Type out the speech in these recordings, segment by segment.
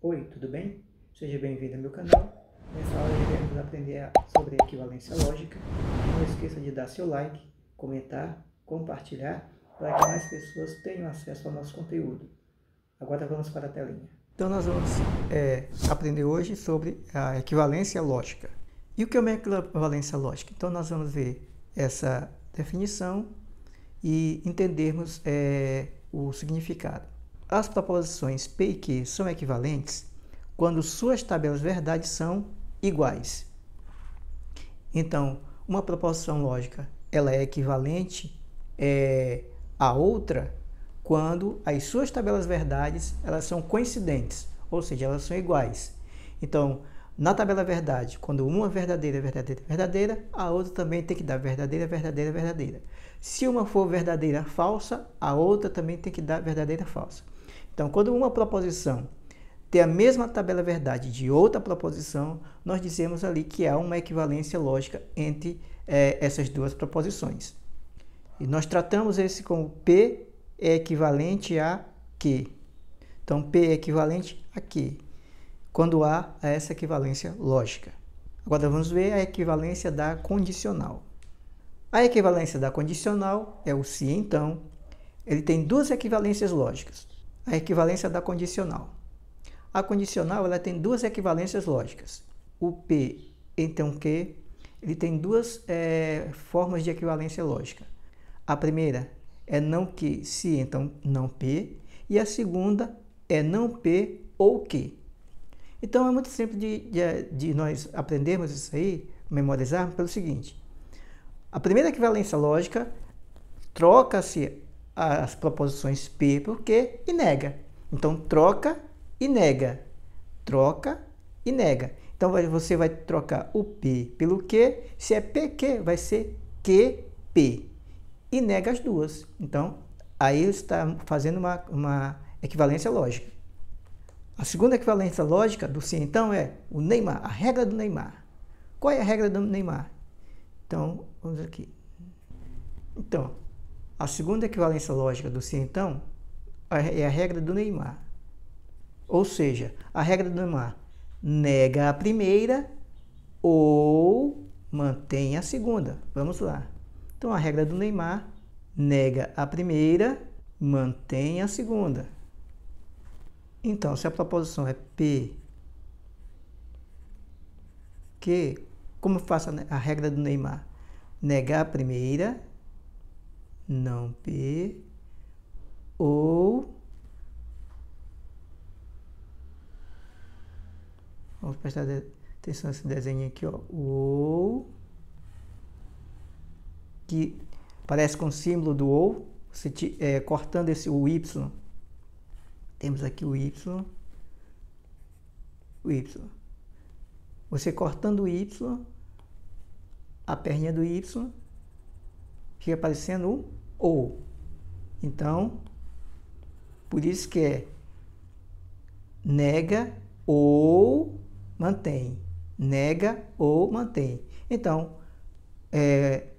Oi, tudo bem? Seja bem-vindo ao meu canal. Nessa aula iremos aprender sobre equivalência lógica. Não esqueça de dar seu like, comentar, compartilhar, para que mais pessoas tenham acesso ao nosso conteúdo. Agora vamos para a telinha. Então nós vamos aprender hoje sobre a equivalência lógica. E o que é uma equivalência lógica? Então nós vamos ver essa definição e entendermos o significado. As proposições P e Q são equivalentes quando suas tabelas verdades são iguais. Então, uma proposição lógica ela é equivalente a outra quando as suas tabelas verdades elas são coincidentes, ou seja, elas são iguais. Então, na tabela verdade, quando uma é verdadeira, verdadeira, verdadeira, a outra também tem que dar verdadeira, verdadeira, verdadeira. Se uma for verdadeira, falsa, a outra também tem que dar verdadeira, falsa. Então, quando uma proposição tem a mesma tabela verdade de outra proposição, nós dizemos ali que há uma equivalência lógica entre essas duas proposições. E nós tratamos esse como P é equivalente a Q. Então, P é equivalente a Q, quando há essa equivalência lógica. Agora vamos ver a equivalência da condicional. A equivalência da condicional é o se então. Ele tem duas equivalências lógicas. A equivalência da condicional. A condicional ela tem duas equivalências lógicas. O P então Q, ele tem duas formas de equivalência lógica. A primeira é não Q, se então não P, e a segunda é não P ou Q. Então é muito simples de nós aprendermos isso aí, memorizarmos pelo seguinte. A primeira equivalência lógica troca-se as proposições P por Q e nega. Então troca e nega. Troca e nega. Então você vai trocar o P pelo Q. Se é PQ, vai ser QP. E nega as duas. Então aí está fazendo uma equivalência lógica. A segunda equivalência lógica do se então é o Neymar, a regra do Neymar. Qual é a regra do Neymar? Então, vamos aqui. Então, a segunda equivalência lógica do se então é a regra do Neymar. Ou seja, a regra do Neymar nega a primeira ou mantém a segunda. Vamos lá. Então, a regra do Neymar nega a primeira, mantém a segunda. Então, se a proposição é P, Q, como faço a regra do Neymar? Negar a primeira, não P, ou... Vamos prestar atenção nesse desenho aqui, ó. Ou... que parece com o símbolo do ou, cortando o Y. Temos aqui o Y. O Y. Você cortando o Y, a perninha do Y, fica parecendo um ou. Então, por isso que é nega ou mantém. Nega ou mantém. Então,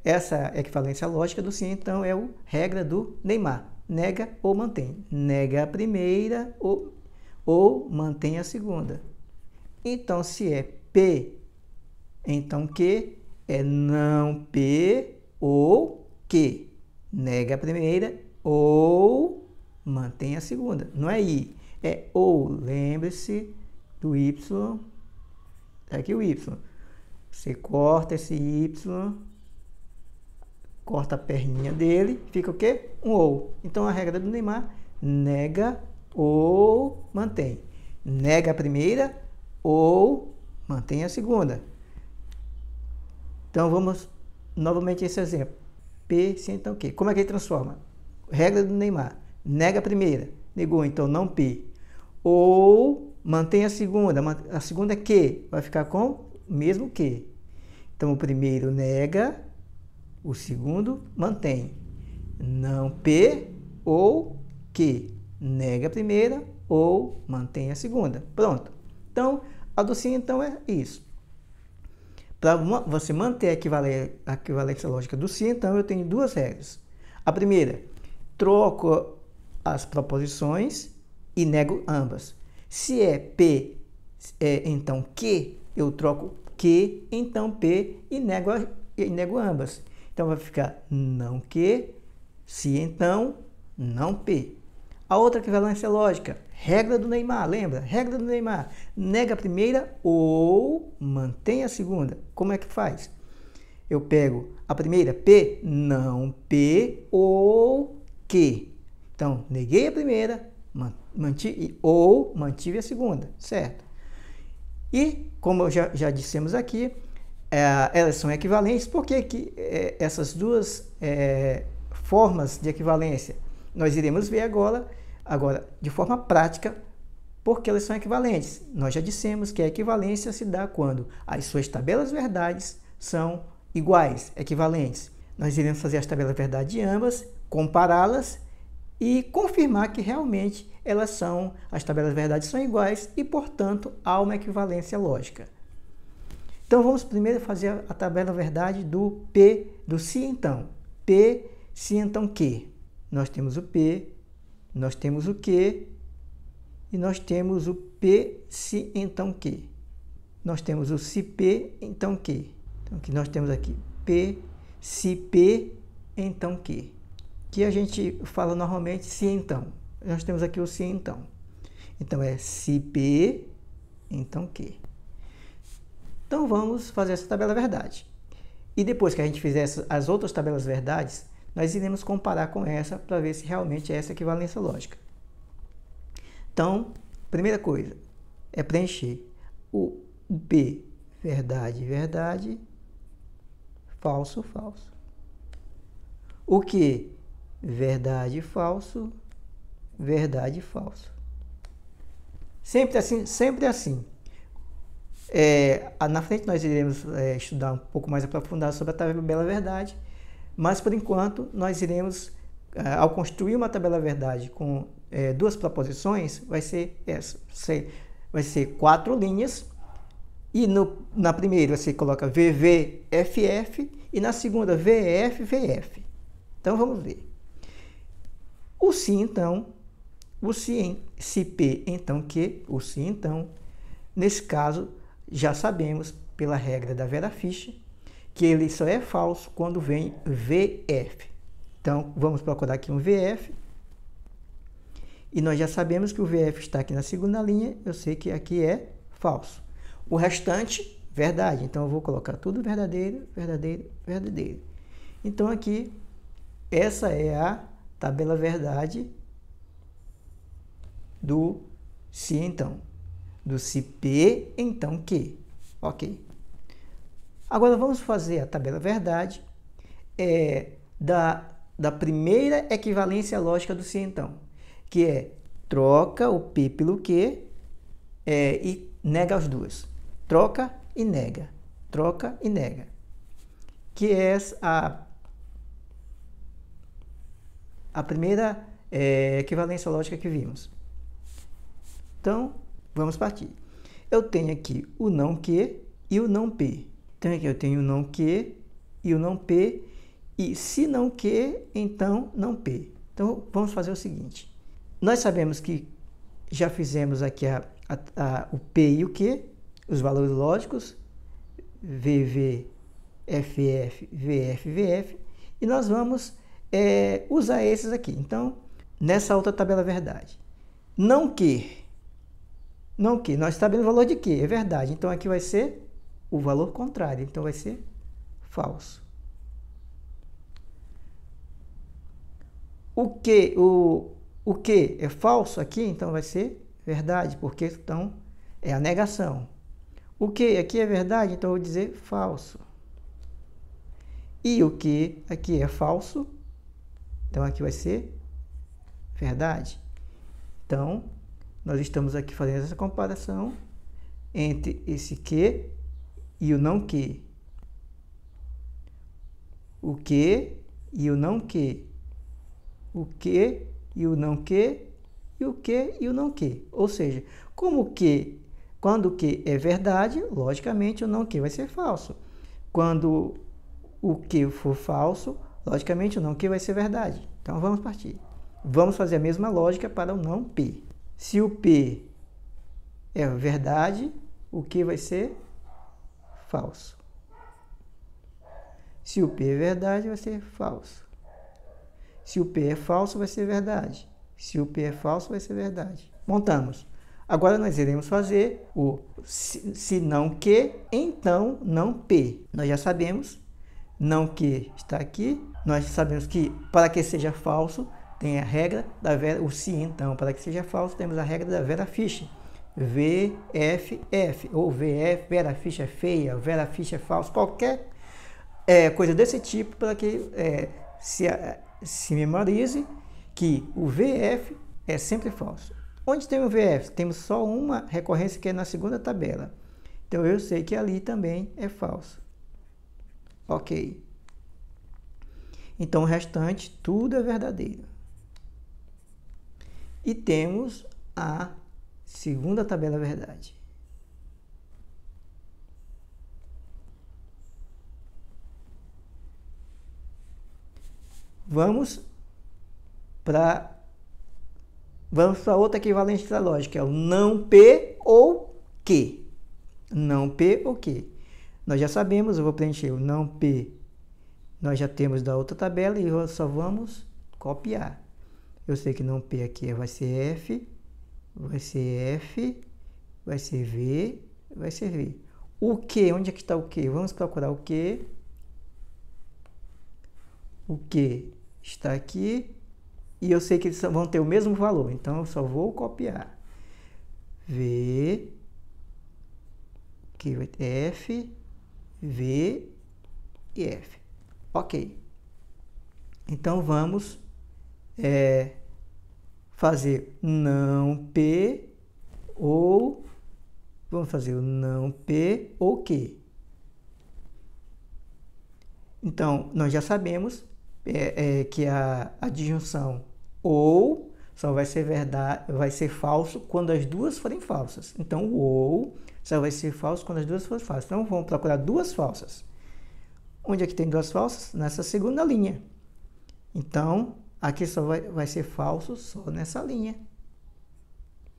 essa equivalência lógica do sim, então, é a regra do Neymar. Nega ou mantém. Nega a primeira ou mantém a segunda. Então, se é P, então Q é não P ou Q. Nega a primeira ou mantém a segunda. Não é I, é ou. Lembre-se do Y. Aqui o Y. Você corta esse Y, corta a perninha dele, fica o quê? Um ou. Então a regra do Neymar, nega ou mantém. Nega a primeira ou mantém a segunda. Então vamos novamente esse exemplo. P, se então Q. Como é que ele transforma? Regra do Neymar, nega a primeira, negou, então não P. Ou mantém a segunda é Q, vai ficar com o mesmo Q. Então o primeiro nega, o segundo mantém. Não P ou Q. Nega a primeira ou mantém a segunda. Pronto. Então, a do sim, então, é isso. Para você manter a equivalência lógica do sim, então, eu tenho duas regras. A primeira, troco as proposições e nego ambas. Se é P, então Q, eu troco Q, então P e nego ambas. Então vai ficar não Q, se então, não P. A outra equivalência lógica, regra do Neymar, lembra? Regra do Neymar, nega a primeira ou mantém a segunda. Como é que faz? Eu pego a primeira, P, não P ou Q. Então, neguei a primeira, mantive a segunda, certo? E, como já dissemos aqui, elas são equivalentes. Por que essas duas formas de equivalência? Nós iremos ver agora de forma prática, porque elas são equivalentes. Nós já dissemos que a equivalência se dá quando as suas tabelas verdades são iguais, equivalentes. Nós iremos fazer as tabelas verdade de ambas, compará-las e confirmar que realmente as tabelas verdade são iguais e, portanto, há uma equivalência lógica. Então, vamos primeiro fazer a tabela verdade do P, do se então. P, se então Q. Nós temos o P, nós temos o Q e nós temos o P, se então Q. Nós temos o se P, então Q. Então, aqui nós temos aqui P, se P, então Q. Que a gente fala normalmente se então. Nós temos aqui o se então. Então, é se P, então Q. Então, vamos fazer essa tabela verdade. E depois que a gente fizer as outras tabelas verdades, nós iremos comparar com essa para ver se realmente é essa equivalência lógica. Então, primeira coisa é preencher o P, verdade, verdade, falso, falso. O Q, verdade, falso, verdade, falso. Sempre assim, sempre assim. Na frente nós iremos estudar um pouco mais aprofundado sobre a tabela verdade, mas por enquanto nós iremos, ao construir uma tabela verdade com duas proposições, vai ser essa. Vai ser 4 linhas e na primeira você coloca VV, FF e na segunda VF, VF. Então vamos ver. O se então, se P então Q, o se então, nesse caso já sabemos pela regra da Vera Fischer que ele só é falso quando vem VF. Então vamos procurar aqui um VF e nós já sabemos que o VF está aqui na segunda linha, eu sei que aqui é falso. O restante, verdade. Então eu vou colocar tudo verdadeiro, verdadeiro, verdadeiro. Então aqui, essa é a tabela verdade do se então. Do se P, então Q. Ok. Agora vamos fazer a tabela verdade da primeira equivalência lógica do se então, que é troca o P pelo Q e nega as duas. Troca e nega. Troca e nega. Que é a primeira equivalência lógica que vimos. Então, vamos partir. Eu tenho aqui o não Q e o não P. Então, aqui eu tenho o não Q e o não P. E se não Q, então não P. Então, vamos fazer o seguinte. Nós sabemos que já fizemos aqui o P e o Q, os valores lógicos, VV, FF, VF, VF. E nós vamos usar esses aqui. Então, nessa outra tabela verdade. Não Q. Não Q. Nós sabemos o valor de Q, é verdade. Então, aqui vai ser o valor contrário. Então, vai ser falso. O Q é falso aqui, então vai ser verdade, porque então é a negação. O Q aqui é verdade, então eu vou dizer falso. E o Q aqui é falso, então aqui vai ser verdade. Então, nós estamos aqui fazendo essa comparação entre esse Q e o não Q. O Q e o não Q. O Q e o não Q, e o Q e o não Q. Ou seja, quando o Q é verdade, logicamente o não Q vai ser falso. Quando o Q for falso, logicamente o não Q vai ser verdade. Então vamos partir. Vamos fazer a mesma lógica para o não P. Se o P é verdade, o que vai ser falso. Se o P é verdade, vai ser falso. Se o P é falso, vai ser verdade. Se o P é falso, vai ser verdade. Montamos. Agora nós iremos fazer o se não que, então não P. Nós já sabemos, não que está aqui. Nós sabemos que para que seja falso, tem a regra da Vera, o se então. Para que seja falso, temos a regra da Vera Fischer. VFF, ou VF, Vera Fischer é feia, Vera Fischer é falso, qualquer coisa desse tipo, para que se memorize que o VF é sempre falso. Onde tem o VF? Temos só uma recorrência que é na segunda tabela. Então eu sei que ali também é falso. Ok. Então o restante tudo é verdadeiro. E temos a segunda tabela verdade. Vamos para outra equivalência lógica, é o não P ou que. Não P ou que. Nós já sabemos, eu vou preencher o não P. Nós já temos da outra tabela e só vamos copiar. Eu sei que não P aqui vai ser F, vai ser F, vai ser V, vai ser V. O que? Onde é que está o que? Vamos procurar o que. O que está aqui. E eu sei que eles vão ter o mesmo valor, então eu só vou copiar. V, que vai ter F, V e F. Ok. Então vamos fazer não P ou... Vamos fazer o não P ou que. Então, nós já sabemos que a adjunção ou só vai ser verdade, vai ser falso quando as duas forem falsas. Então, o ou só vai ser falso quando as duas forem falsas. Então, vamos procurar duas falsas. Onde é que tem duas falsas? Nessa segunda linha. Então, aqui só vai ser falso só nessa linha.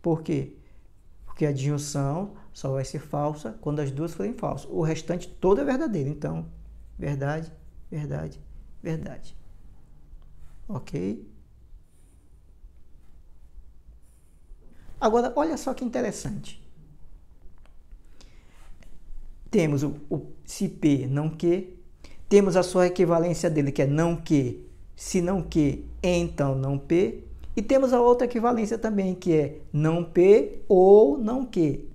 Por quê? Porque a adjunção só vai ser falsa quando as duas forem falsas. O restante todo é verdadeiro. Então, verdade, verdade, verdade. Ok? Agora, olha só que interessante. Temos o se P não que. Temos a sua equivalência dele, que é não que, se não que, então não P. E temos a outra equivalência também, que é não P ou não que.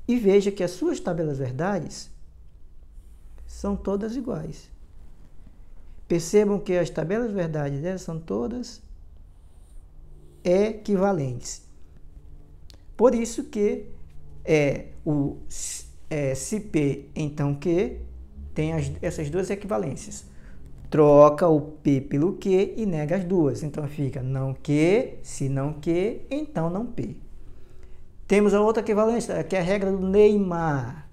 E veja que as suas tabelas verdades são todas iguais. Percebam que as tabelas verdades delas são todas equivalentes. Por isso que se P então que tem essas duas equivalências. Troca o P pelo que e nega as duas. Então fica não que, se não que, então não P. Temos a outra equivalência, que é a regra do Neymar.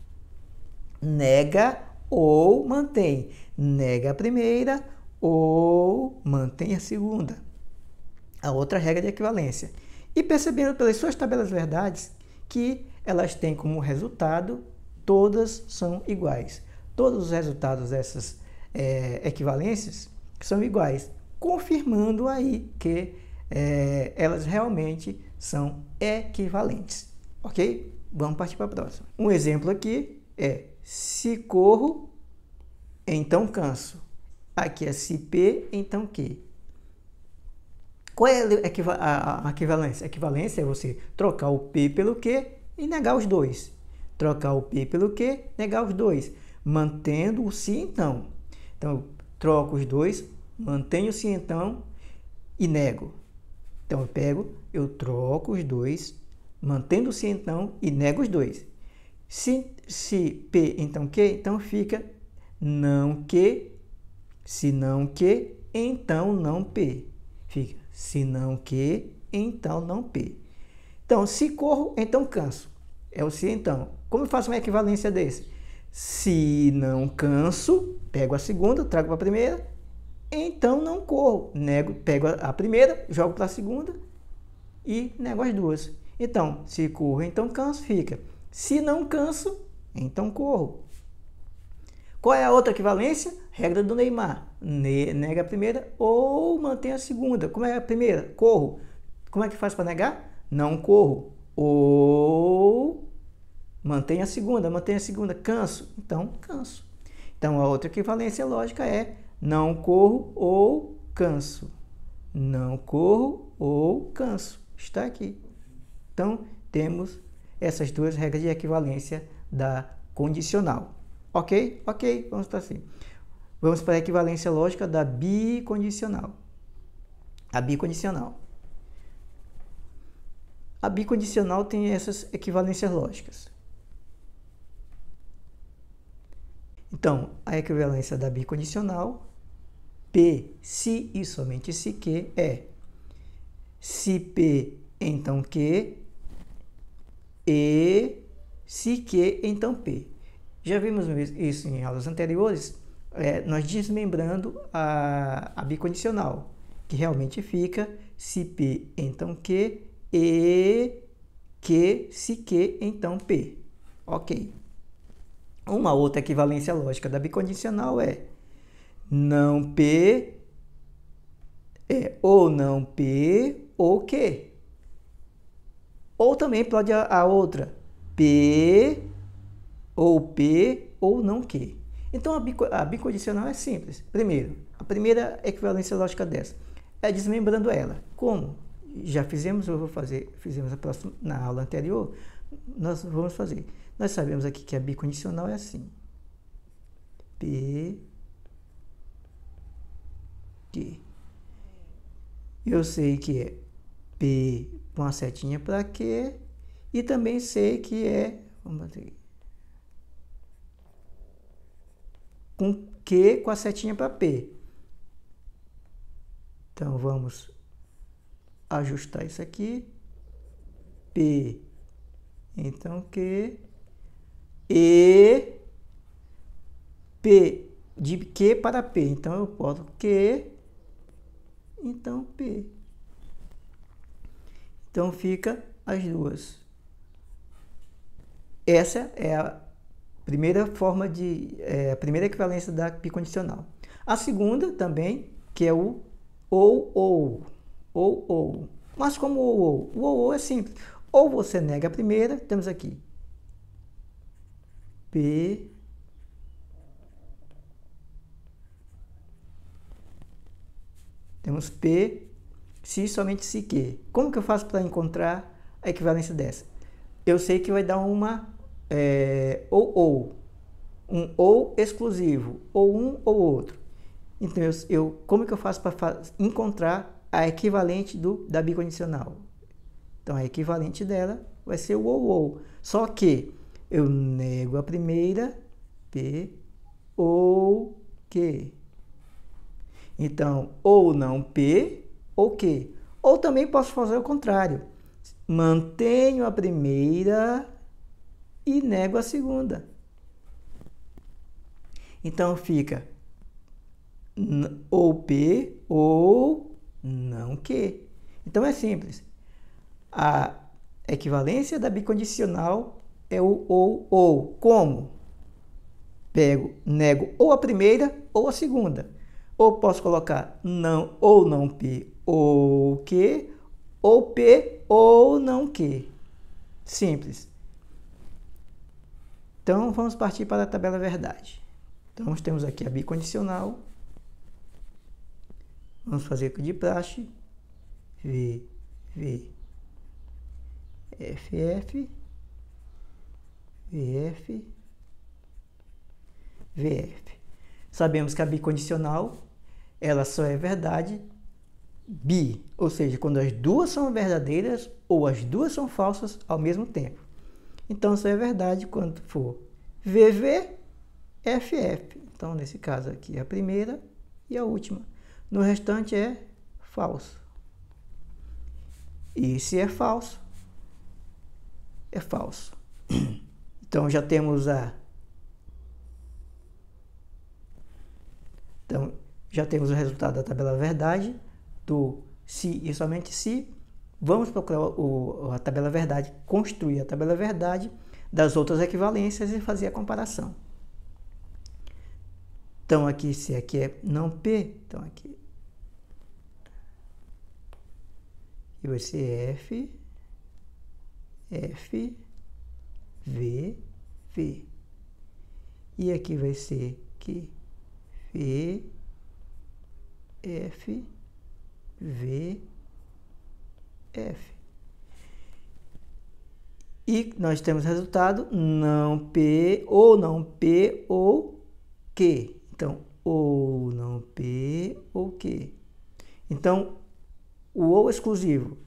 Nega ou mantém. Nega a primeira ou mantém a segunda. A outra regra de equivalência. E percebendo pelas suas tabelas verdades que elas têm como resultado, todas são iguais. Todos os resultados dessas equivalências são iguais, confirmando aí que elas realmente são equivalentes. Ok? Vamos partir para a próxima. Um exemplo aqui é se corro, então canso. Aqui é se P, então que. Qual é a equivalência? A equivalência é você trocar o P pelo que e negar os dois. Trocar o P pelo que, negar os dois, mantendo o se então. Então, eu troco os dois, mantenho o se então e nego. Então, eu troco os dois, mantendo o se então e nego os dois. Se P então que, então fica não que, se não que, então não P. Fica se não que, então não P. Então, se corro, então canso. É o se então. Como eu faço uma equivalência desse? Se não canso, pego a segunda, trago para a primeira, então não corro. Pego a primeira, jogo para a segunda e nego as duas. Então, se corro, então canso, fica. Se não canso, então corro. Qual é a outra equivalência? Regra do Neymar. Nega a primeira ou mantém a segunda. Como é a primeira? Corro. Como é que faz para negar? Não corro. Ou mantém a segunda. Canso. Então, canso. Então, a outra equivalência lógica é não corro ou canso. Não corro ou canso. Está aqui. Então, temos essas duas regras de equivalência da condicional. Ok? Ok, vamos para assim. Vamos para a equivalência lógica da bicondicional. A bicondicional. A bicondicional tem essas equivalências lógicas. Então, a equivalência da bicondicional, P, se e somente se que, é se P, então Q, e se Q, então P. Já vimos isso em aulas anteriores, nós desmembrando a bicondicional, que realmente fica se P, então Q, e Q, se Q, então P. Ok. Uma outra equivalência lógica da bicondicional é não P, ou não P, ou Q. Ou também pode a outra, P, ou P, ou não Q. Então, a bicondicional é simples. Primeiro, a primeira equivalência lógica dessa é desmembrando ela. Como? Já fizemos, fizemos na aula anterior, nós vamos fazer. Nós sabemos aqui que a bicondicional é assim. P, Q. Eu sei que é P com a setinha para Q e também sei que é, vamos bater, com Q com a setinha para P. Então, vamos ajustar isso aqui. P, então Q, e P, de Q para P. Então, eu boto Q, então P. Então, fica as duas. Essa é a primeira forma a primeira equivalência da bicondicional. A segunda também, que é o ou. Mas como o ou é simples. Ou você nega a primeira, temos aqui P, temos P, se somente se que. Como que eu faço para encontrar a equivalência dessa? Eu sei que vai dar uma um ou exclusivo, ou um ou outro. Então, como que eu faço para encontrar a equivalente da bicondicional? Então, a equivalente dela vai ser o ou. Só que eu nego a primeira, P, ou Q. Então, ou não P, ou Q. Ou também posso fazer o contrário. Mantenho a primeira e nego a segunda. Então, fica ou P ou não Q. Então, é simples. A equivalência da bicondicional é o ou. Como? Nego ou a primeira ou a segunda. Ou posso colocar não ou não P ou Q, ou P ou não Q. Simples. Então, vamos partir para a tabela verdade. Então, nós temos aqui a bicondicional. Vamos fazer aqui de praxe. V, FF, VF, VF. Sabemos que a bicondicional, ela só é verdade bi, ou seja, quando as duas são verdadeiras ou as duas são falsas ao mesmo tempo. Então, só é verdade quando for VV, FF. Então, nesse caso aqui, a primeira e a última. No restante é falso. E se é falso, é falso. Então, já temos Então, já temos o resultado da tabela verdade, do se e somente se. Vamos procurar a tabela verdade, construir a tabela verdade das outras equivalências e fazer a comparação. Então, aqui, se aqui é não P, então aqui vai ser F, F, V, V. E aqui vai ser que V, F, V, F. E nós temos resultado não P ou Q. Então, ou não P ou Q. Então, o ou exclusivo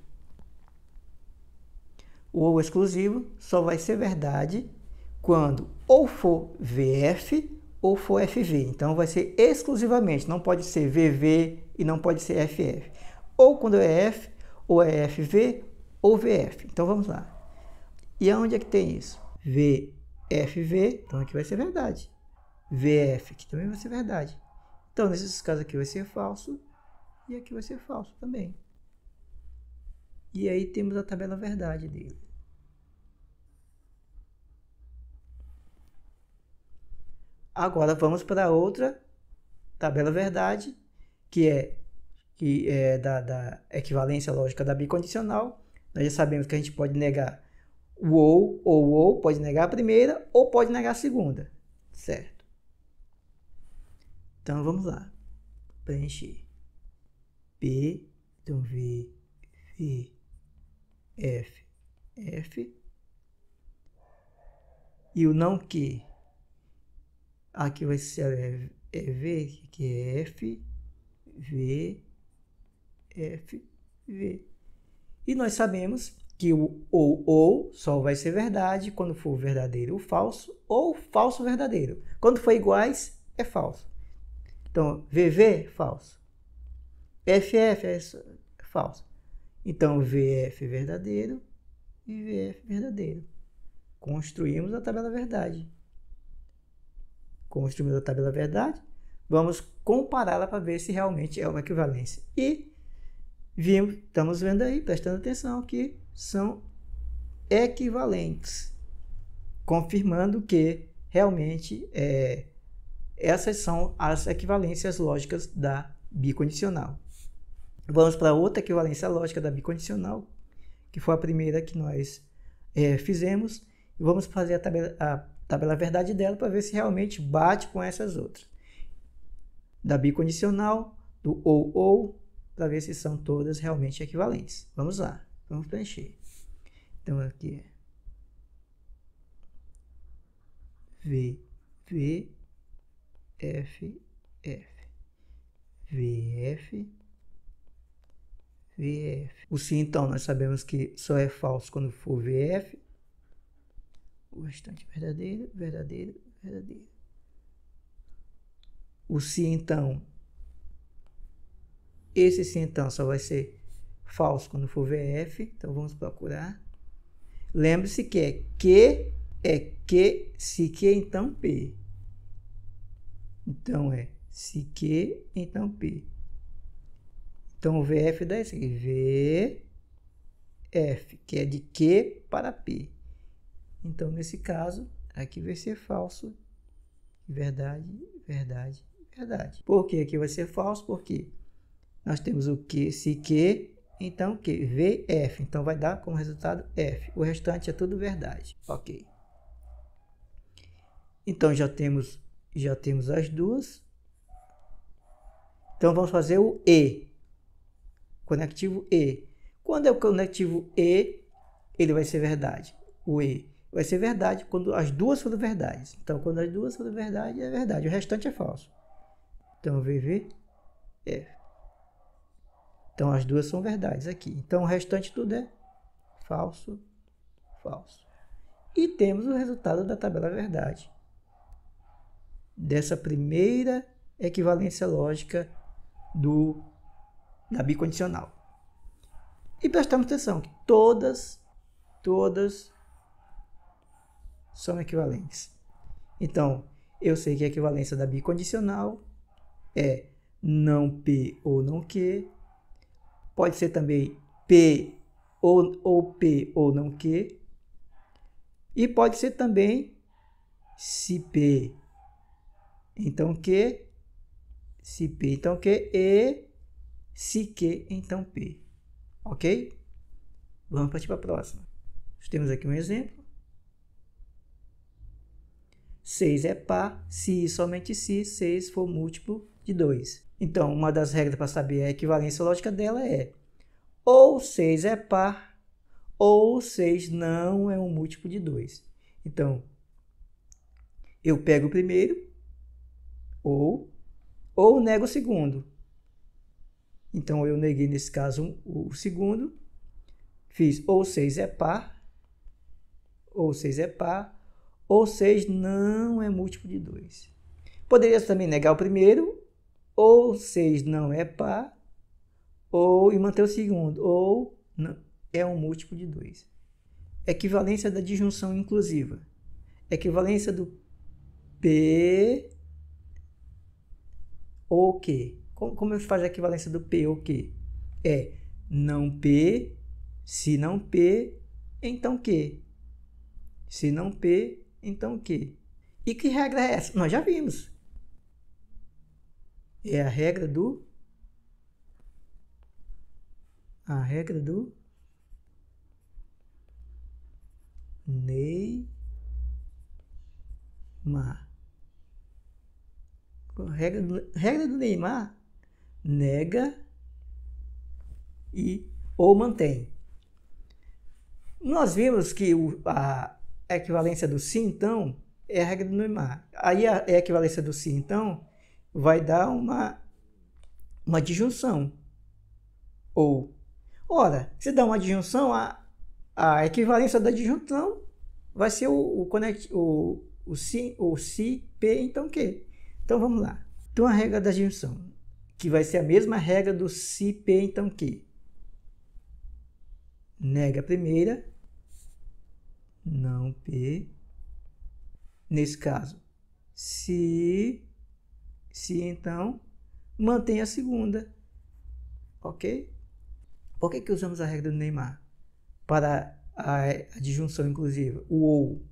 só vai ser verdade quando ou for VF ou for FV. Então, vai ser exclusivamente, não pode ser VV e não pode ser FF. Ou quando é F, ou é FV ou VF. Então, vamos lá. E aonde é que tem isso? VFV, então aqui vai ser verdade. VF, aqui também vai ser verdade. Então, nesses casos aqui vai ser falso e aqui vai ser falso também. E aí temos a tabela verdade dele. Agora vamos para outra tabela verdade, que é da equivalência lógica da bicondicional. Nós já sabemos que a gente pode negar o ou, pode negar a primeira ou pode negar a segunda, certo? Então vamos lá, preencher P, então V, F, F, e o não que, aqui vai ser V, que é F, V, F, V. E nós sabemos que o ou só vai ser verdade quando for verdadeiro ou falso verdadeiro. Quando for iguais, é falso. Então, VV, falso. FF é falso. Então, VF verdadeiro e VF verdadeiro. Construímos a tabela verdade. Construímos a tabela verdade. Vamos compará-la para ver se realmente é uma equivalência. E estamos vendo aí, prestando atenção, que são equivalentes. Confirmando que realmente essas são as equivalências lógicas da bicondicional. Vamos para outra equivalência lógica da bicondicional, que foi a primeira que nós fizemos. E vamos fazer a tabela verdade dela para ver se realmente bate com essas outras. Da bicondicional, do ou, para ver se são todas realmente equivalentes. Vamos lá, vamos preencher. Então aqui é V, F, F, VF, VF. O se então nós sabemos que só é falso quando for VF. O restante verdadeiro, verdadeiro, verdadeiro. O se então, esse se então só vai ser falso quando for VF. Então vamos procurar. Lembre-se que se que, então P. Então se que, então P. Então o VF dá isso aqui, VF, que é de Q para P. Então nesse caso, aqui vai ser falso, verdade, verdade, verdade. Por que aqui vai ser falso? Porque nós temos o que, se que, então que, VF, então vai dar como resultado F. O restante é tudo verdade, ok. Então já temos as duas. Então vamos fazer o E, conectivo E. Quando é o conectivo E, ele vai ser verdade. O E vai ser verdade quando as duas forem verdades. Então quando as duas forem verdade, é verdade. O restante é falso. Então VV, F. Então as duas são verdades aqui. Então o restante tudo é falso, falso. E temos o resultado da tabela verdade. Dessa primeira equivalência lógica da bicondicional. E prestamos atenção que todas são equivalentes. Então, eu sei que a equivalência da bicondicional não P ou não Q. Pode ser também P ou P ou não Q. E pode ser também se P, então Q, se P, então Q, e se Q, então P. Ok? Vamos partir para a próxima. Temos aqui um exemplo. 6 é par se e somente se 6 for múltiplo de 2. Então, uma das regras para saber a equivalência lógica dela é ou 6 é par ou 6 não é um múltiplo de 2. Então, eu pego o primeiro ou nego o segundo. Então, eu neguei, nesse caso, o segundo. Fiz ou 6 é par, ou 6 é par, ou 6 não é múltiplo de 2. Poderia também negar o primeiro, ou 6 não é par, e manter o segundo, ou não, é um múltiplo de 2. Equivalência da disjunção inclusiva. Equivalência do P ou Q. Como eu faço a equivalência do P ou Q? É não P, se não P, então Q. Se não P, então Q. E que regra é essa? Nós já vimos. É a regra do Neymar. Regra do Neymar, nega ou mantém. Nós vimos que a equivalência do se, então, é a regra do Neymar. Aí a equivalência do se, então, vai dar uma disjunção. Ora, se dá uma disjunção, a equivalência da disjunção vai ser o se, P, então Q. Então, vamos lá. Então, a regra da disjunção, que vai ser a mesma regra do se, P, então Q. Nega a primeira, não P. Nesse caso, se então, mantém a segunda. Ok? Por que usamos a regra do Neymar para a disjunção inclusiva? O ou.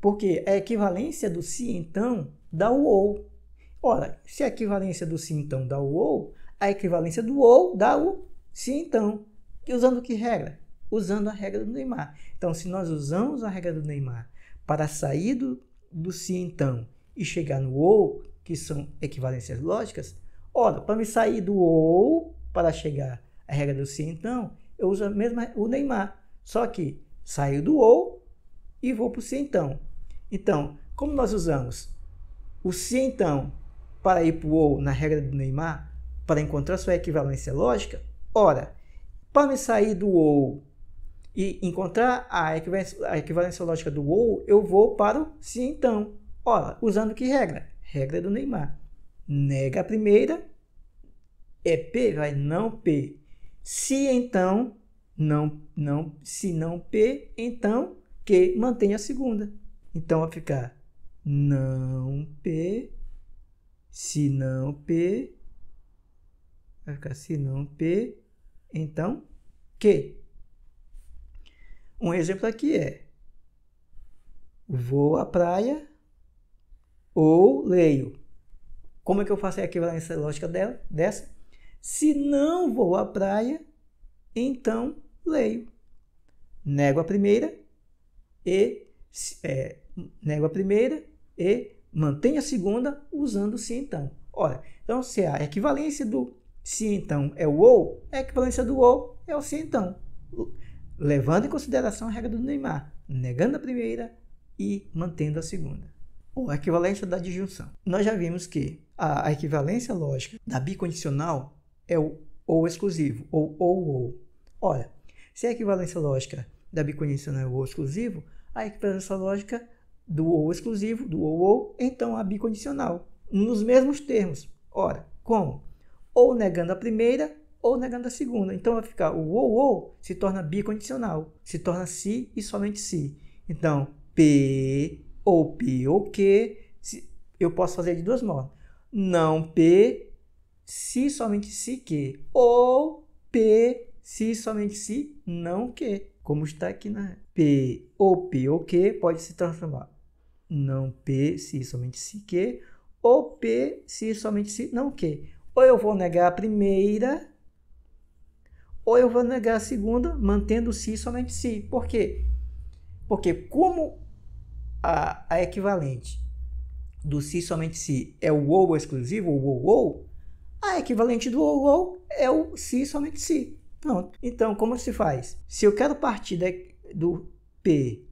Porque a equivalência do se, então, dá o ou. Ora, se a equivalência do se, então, dá o ou, a equivalência do ou dá o se, então. E usando que regra? Usando a regra do Neymar. Então, se nós usamos a regra do Neymar para sair do se, então, e chegar no ou, que são equivalências lógicas, ora, para me sair do ou para chegar à regra do se, então, eu uso o Neymar. Só que saio do ou e vou para o se, então. Então, como nós usamos o se, então, para ir para o ou na regra do Neymar, para encontrar sua equivalência lógica, ora, para me sair do ou e encontrar a equivalência lógica do ou, eu vou para o se, então. Ora, usando que regra? Regra do Neymar. Nega a primeira, é P, vai não P. Se então, se não P, então Q, mantém a segunda. Então vai ficar não P, se não P, vai ficar se não P, então Q. Um exemplo aqui é: vou à praia ou leio. Como é que eu faço a equivalência lógica dessa? Se não vou à praia, então leio. Nego a primeira e mantenho a segunda usando o se, então. Ora, então se a equivalência do se, então, é o ou, a equivalência do ou é o se, então. Levando em consideração a regra do Neymar, negando a primeira e mantendo a segunda. Ou a equivalência da disjunção. Nós já vimos que a equivalência lógica da bicondicional é o ou exclusivo, ou. Ora, se a equivalência lógica da bicondicional é o ou exclusivo, a equivalência lógica do ou exclusivo, do ou, então a bicondicional, nos mesmos termos. Ora, como? Ou negando a primeira, ou negando a segunda. Então vai ficar o ou se torna bicondicional, se torna se e somente se. Então, P ou Q, eu posso fazer de duas formas. Não P, se somente se Q, ou P, se, somente se, não que. Como está aqui na P ou que pode se transformar não P, se, somente se que, ou P, se, somente se, não que. Ou eu vou negar a primeira, ou eu vou negar a segunda, mantendo o se, somente se. Por quê? Porque como a equivalente do se, somente se é o ou exclusivo, ou, a equivalente do ou é o se, somente se. Pronto. Então, como se faz? Se eu quero partir do P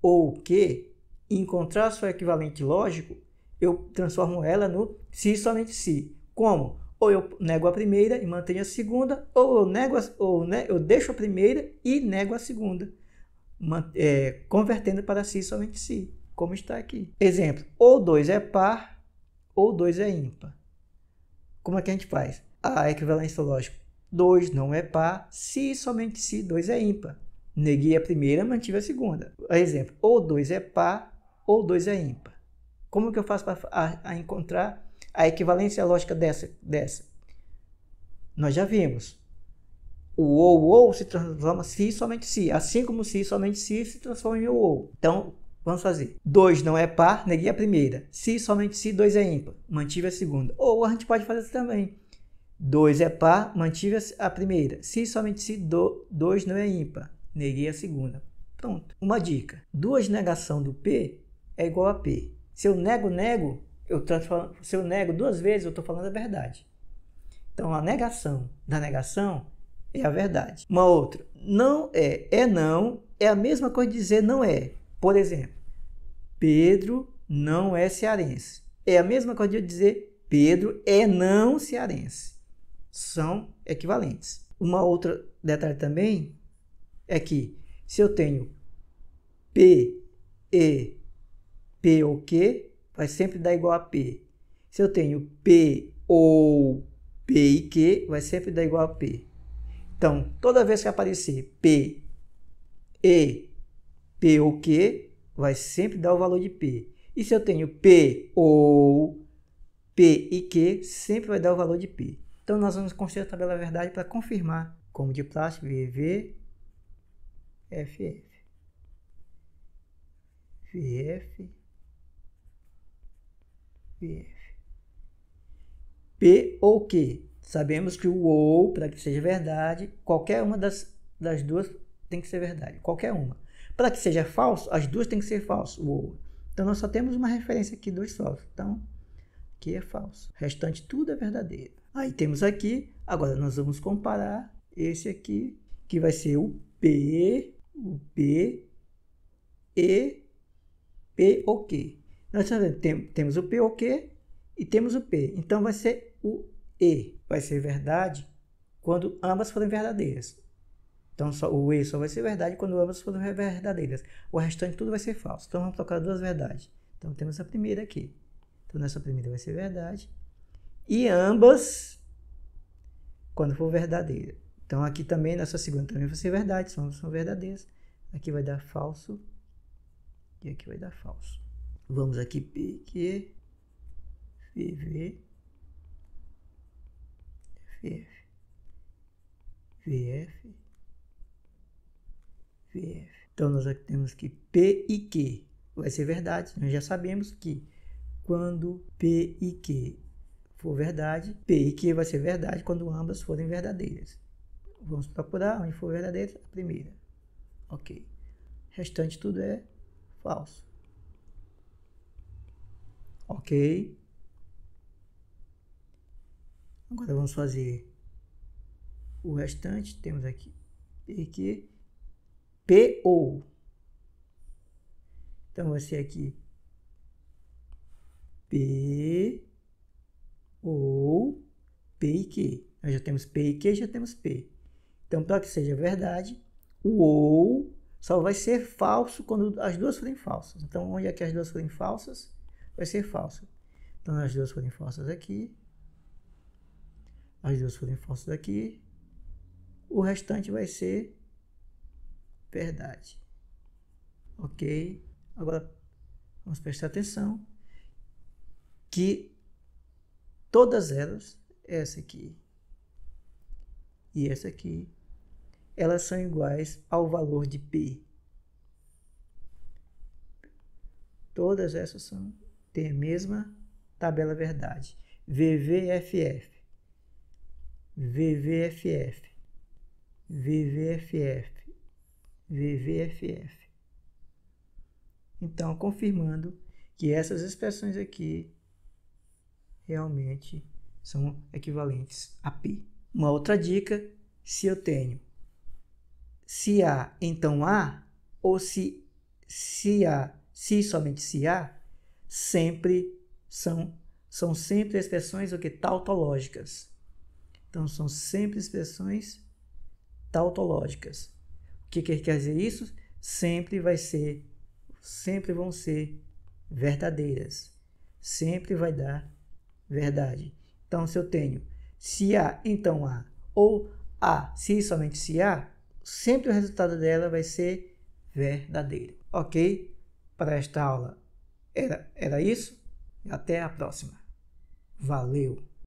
ou que e encontrar seu equivalente lógico, eu transformo ela no se, somente se. Como? Ou eu nego a primeira e mantenho a segunda, ou eu deixo a primeira e nego a segunda, convertendo para se, somente se, como está aqui. Exemplo, ou 2 é par, ou 2 é ímpar. Como é que a gente faz? A equivalência lógica, 2 não é par, se, somente se, 2 é ímpar. Neguei a primeira, mantive a segunda. Exemplo, ou 2 é par, ou 2 é ímpar. Como que eu faço para encontrar a equivalência lógica dessa? Nós já vimos. O ou se transforma se, somente se. Assim como se, somente se transforma em ou. Então, vamos fazer. 2 não é par, neguei a primeira. Se, somente se, 2 é ímpar. Mantive a segunda. Ou a gente pode fazer isso também. 2 é par, mantive a primeira. Se, somente se, 2 não é ímpar. Neguei a segunda. Pronto. Uma dica. Duas negação do P é igual a P. Se eu nego, se eu nego duas vezes, eu estou falando a verdade. Então, a negação da negação é a verdade. Uma outra, não é a mesma coisa de dizer não é. Por exemplo, Pedro não é cearense. É a mesma coisa de dizer Pedro é não cearense. São equivalentes. Uma outra detalhe também é que se eu tenho P e P ou que, vai sempre dar igual a P. Se eu tenho P ou P e que, vai sempre dar igual a P. Então, toda vez que aparecer P e P ou que, vai sempre dar o valor de P. E se eu tenho P ou P e que, sempre vai dar o valor de P. Então, nós vamos construir a tabela verdade para confirmar, como de praxe, VV, FF. VF, VF. P ou que. Sabemos que o ou, para que seja verdade, qualquer uma das duas tem que ser verdade. Qualquer uma. Para que seja falso, as duas tem que ser falso, o ou. Então, nós só temos uma referência aqui dos falsos. Então, aqui é falso. O restante tudo é verdadeiro. Aí temos aqui, agora nós vamos comparar esse aqui, que vai ser o P e P ou que. Nós temos o P ou que e temos o P. Então, vai ser o E. Vai ser verdade quando ambas forem verdadeiras. Então, o E só vai ser verdade quando ambas forem verdadeiras. O restante tudo vai ser falso. Então, vamos trocar duas verdades. Então, temos a primeira aqui. Então, nessa primeira vai ser verdade. E ambas, quando for verdadeira. Então, aqui também, nessa segunda também vai ser verdade. São verdadeiras. Aqui vai dar falso. E aqui vai dar falso. Vamos aqui, P, Q, VV, FF, VF, VF. Então, nós aqui temos que P e Q vai ser verdade. Nós já sabemos que quando P e Q for verdade, P e Q vai ser verdade quando ambas forem verdadeiras. Vamos procurar onde for verdadeira, a primeira. Ok. O restante tudo é falso. Ok. Agora vamos fazer o restante. Temos aqui P ou. Então vai ser aqui P ou P e Q. Nós já temos P e Q, já temos P. Então, para que seja verdade, o ou só vai ser falso quando as duas forem falsas. Então, onde é que as duas forem falsas, vai ser falso. Então, as duas forem falsas aqui, as duas forem falsas aqui, o restante vai ser verdade. Ok? Agora, vamos prestar atenção que todas elas, essa aqui e essa aqui, elas são iguais ao valor de P. Todas essas têm a mesma tabela verdade. VVFF, VVFF, VVFF, VVFF. Então, confirmando que essas expressões aqui realmente são equivalentes a P. Uma outra dica, se eu tenho se A, então A, ou se A, se somente se A, sempre são sempre expressões o que? Tautológicas. Então, são sempre expressões tautológicas. O que quer dizer isso? Sempre vão ser verdadeiras. Sempre vai dar verdade. Então, se eu tenho se A, então A, ou A, se somente se A, sempre o resultado dela vai ser verdadeiro. Ok? Para esta aula era isso. Até a próxima. Valeu!